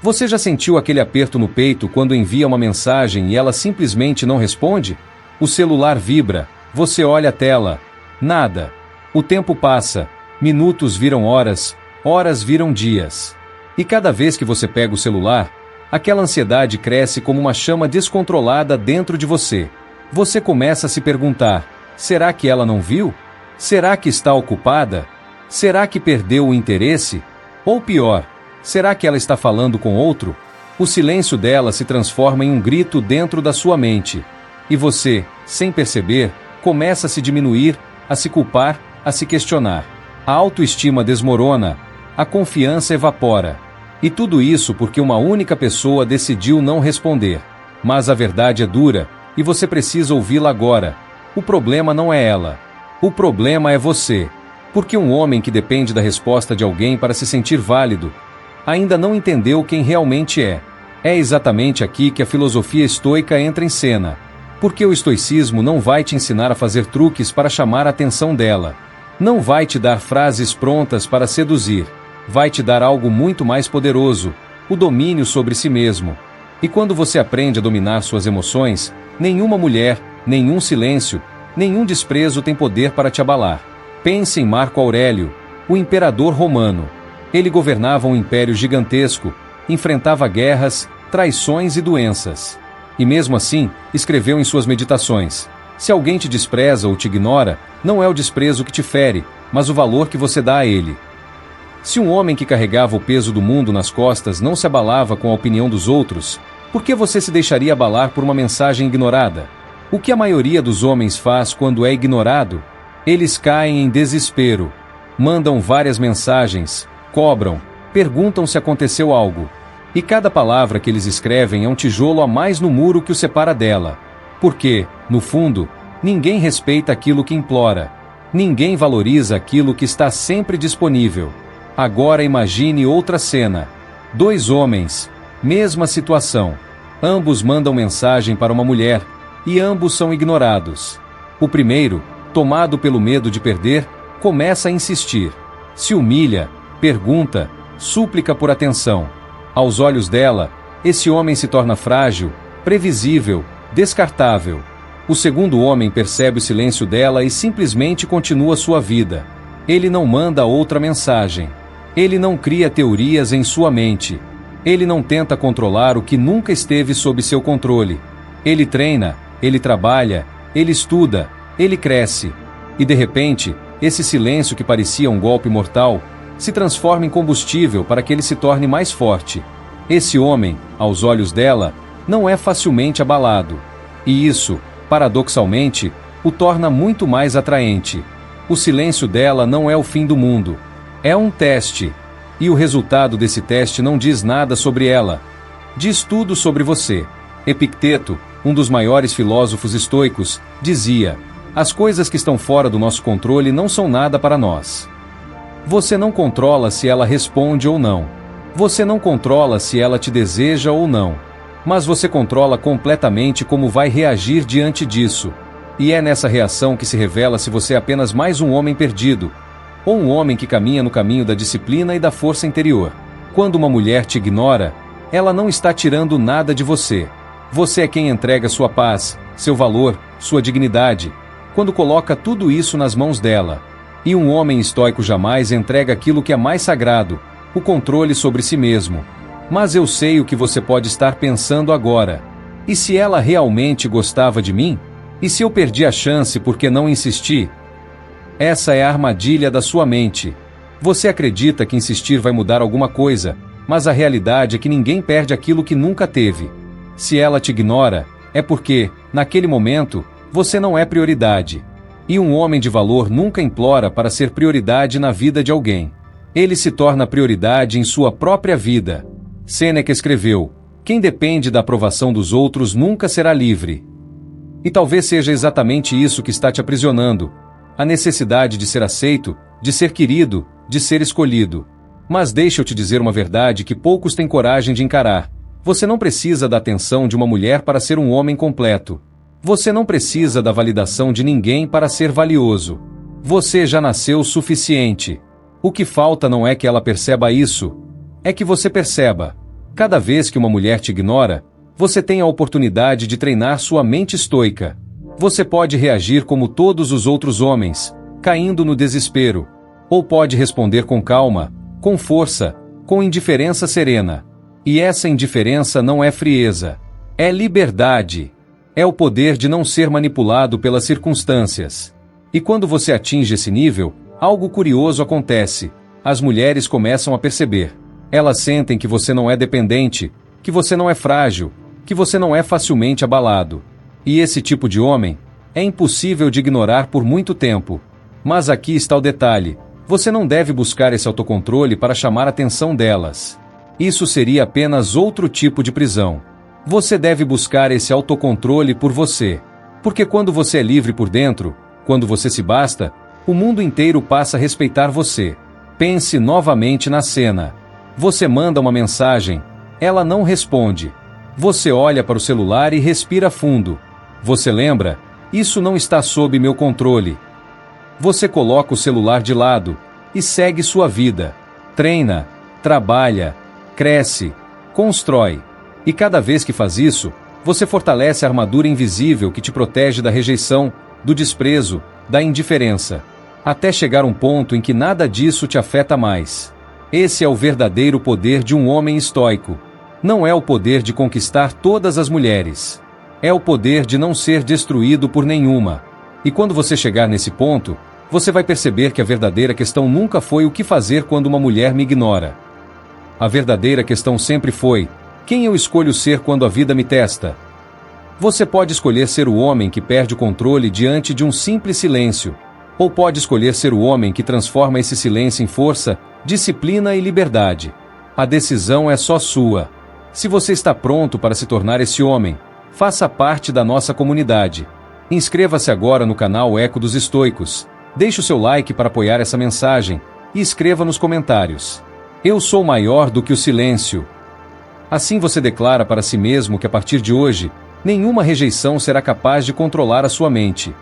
Você já sentiu aquele aperto no peito quando envia uma mensagem e ela simplesmente não responde? O celular vibra, você olha a tela. Nada. O tempo passa, minutos viram horas, horas viram dias. E cada vez que você pega o celular, aquela ansiedade cresce como uma chama descontrolada dentro de você. Você começa a se perguntar: será que ela não viu? Será que está ocupada? Será que perdeu o interesse? Ou pior, será que ela está falando com outro? O silêncio dela se transforma em um grito dentro da sua mente. E você, sem perceber, começa a se diminuir, a se culpar, a se questionar. A autoestima desmorona, a confiança evapora. E tudo isso porque uma única pessoa decidiu não responder. Mas a verdade é dura, e você precisa ouvi-la agora. O problema não é ela. O problema é você. Porque um homem que depende da resposta de alguém para se sentir válido, ainda não entendeu quem realmente é. É exatamente aqui que a filosofia estoica entra em cena. Porque o estoicismo não vai te ensinar a fazer truques para chamar a atenção dela. Não vai te dar frases prontas para seduzir. Vai te dar algo muito mais poderoso, o domínio sobre si mesmo. E quando você aprende a dominar suas emoções, nenhuma mulher, nenhum silêncio, nenhum desprezo tem poder para te abalar. Pense em Marco Aurélio, o imperador romano. Ele governava um império gigantesco, enfrentava guerras, traições e doenças. E mesmo assim, escreveu em suas meditações: se alguém te despreza ou te ignora, não é o desprezo que te fere, mas o valor que você dá a ele. Se um homem que carregava o peso do mundo nas costas não se abalava com a opinião dos outros, por que você se deixaria abalar por uma mensagem ignorada? O que a maioria dos homens faz quando é ignorado? Eles caem em desespero, mandam várias mensagens, cobram, perguntam se aconteceu algo. E cada palavra que eles escrevem é um tijolo a mais no muro que o separa dela. Porque, no fundo, ninguém respeita aquilo que implora. Ninguém valoriza aquilo que está sempre disponível. Agora imagine outra cena. 2 homens, mesma situação. Ambos mandam mensagem para uma mulher, e ambos são ignorados. O primeiro, tomado pelo medo de perder, começa a insistir. Se humilha, pergunta, súplica por atenção. Aos olhos dela, esse homem se torna frágil, previsível, descartável. O segundo homem percebe o silêncio dela e simplesmente continua sua vida. Ele não manda outra mensagem. Ele não cria teorias em sua mente. Ele não tenta controlar o que nunca esteve sob seu controle. Ele treina, ele trabalha, ele estuda, ele cresce. E de repente, esse silêncio que parecia um golpe mortal, se transforma em combustível para que ele se torne mais forte. Esse homem, aos olhos dela, não é facilmente abalado. E isso, paradoxalmente, o torna muito mais atraente. O silêncio dela não é o fim do mundo. É um teste. E o resultado desse teste não diz nada sobre ela. Diz tudo sobre você. Epicteto, um dos maiores filósofos estoicos, dizia: as coisas que estão fora do nosso controle não são nada para nós. Você não controla se ela responde ou não. Você não controla se ela te deseja ou não. Mas você controla completamente como vai reagir diante disso. E é nessa reação que se revela se você é apenas mais um homem perdido, ou um homem que caminha no caminho da disciplina e da força interior. Quando uma mulher te ignora, ela não está tirando nada de você. Você é quem entrega sua paz, seu valor, sua dignidade, quando coloca tudo isso nas mãos dela. E um homem estoico jamais entrega aquilo que é mais sagrado, o controle sobre si mesmo. Mas eu sei o que você pode estar pensando agora. E se ela realmente gostava de mim? E se eu perdi a chance porque não insisti? Essa é a armadilha da sua mente. Você acredita que insistir vai mudar alguma coisa, mas a realidade é que ninguém perde aquilo que nunca teve. Se ela te ignora, é porque, naquele momento, você não é prioridade. E um homem de valor nunca implora para ser prioridade na vida de alguém. Ele se torna prioridade em sua própria vida. Sêneca escreveu: quem depende da aprovação dos outros nunca será livre. E talvez seja exatamente isso que está te aprisionando. A necessidade de ser aceito, de ser querido, de ser escolhido. Mas deixa eu te dizer uma verdade que poucos têm coragem de encarar. Você não precisa da atenção de uma mulher para ser um homem completo. Você não precisa da validação de ninguém para ser valioso. Você já nasceu o suficiente. O que falta não é que ela perceba isso. É que você perceba. Cada vez que uma mulher te ignora, você tem a oportunidade de treinar sua mente estoica. Você pode reagir como todos os outros homens, caindo no desespero. Ou pode responder com calma, com força, com indiferença serena. E essa indiferença não é frieza. É liberdade. É o poder de não ser manipulado pelas circunstâncias. E quando você atinge esse nível, algo curioso acontece. As mulheres começam a perceber. Elas sentem que você não é dependente, que você não é frágil, que você não é facilmente abalado. E esse tipo de homem é impossível de ignorar por muito tempo. Mas aqui está o detalhe. Você não deve buscar esse autocontrole para chamar a atenção delas. Isso seria apenas outro tipo de prisão. Você deve buscar esse autocontrole por você. Porque quando você é livre por dentro, quando você se basta, o mundo inteiro passa a respeitar você. Pense novamente na cena. Você manda uma mensagem, ela não responde. Você olha para o celular e respira fundo. Você lembra? Isso não está sob meu controle. Você coloca o celular de lado e segue sua vida. Treina, trabalha, cresce, constrói. E cada vez que faz isso, você fortalece a armadura invisível que te protege da rejeição, do desprezo, da indiferença. Até chegar um ponto em que nada disso te afeta mais. Esse é o verdadeiro poder de um homem estoico. Não é o poder de conquistar todas as mulheres. É o poder de não ser destruído por nenhuma. E quando você chegar nesse ponto, você vai perceber que a verdadeira questão nunca foi o que fazer quando uma mulher me ignora. A verdadeira questão sempre foi: quem eu escolho ser quando a vida me testa? Você pode escolher ser o homem que perde o controle diante de um simples silêncio, ou pode escolher ser o homem que transforma esse silêncio em força, disciplina e liberdade. A decisão é só sua. Se você está pronto para se tornar esse homem, faça parte da nossa comunidade. Inscreva-se agora no canal Eco dos Estoicos. Deixe o seu like para apoiar essa mensagem e escreva nos comentários: eu sou maior do que o silêncio. Assim você declara para si mesmo que a partir de hoje, nenhuma rejeição será capaz de controlar a sua mente.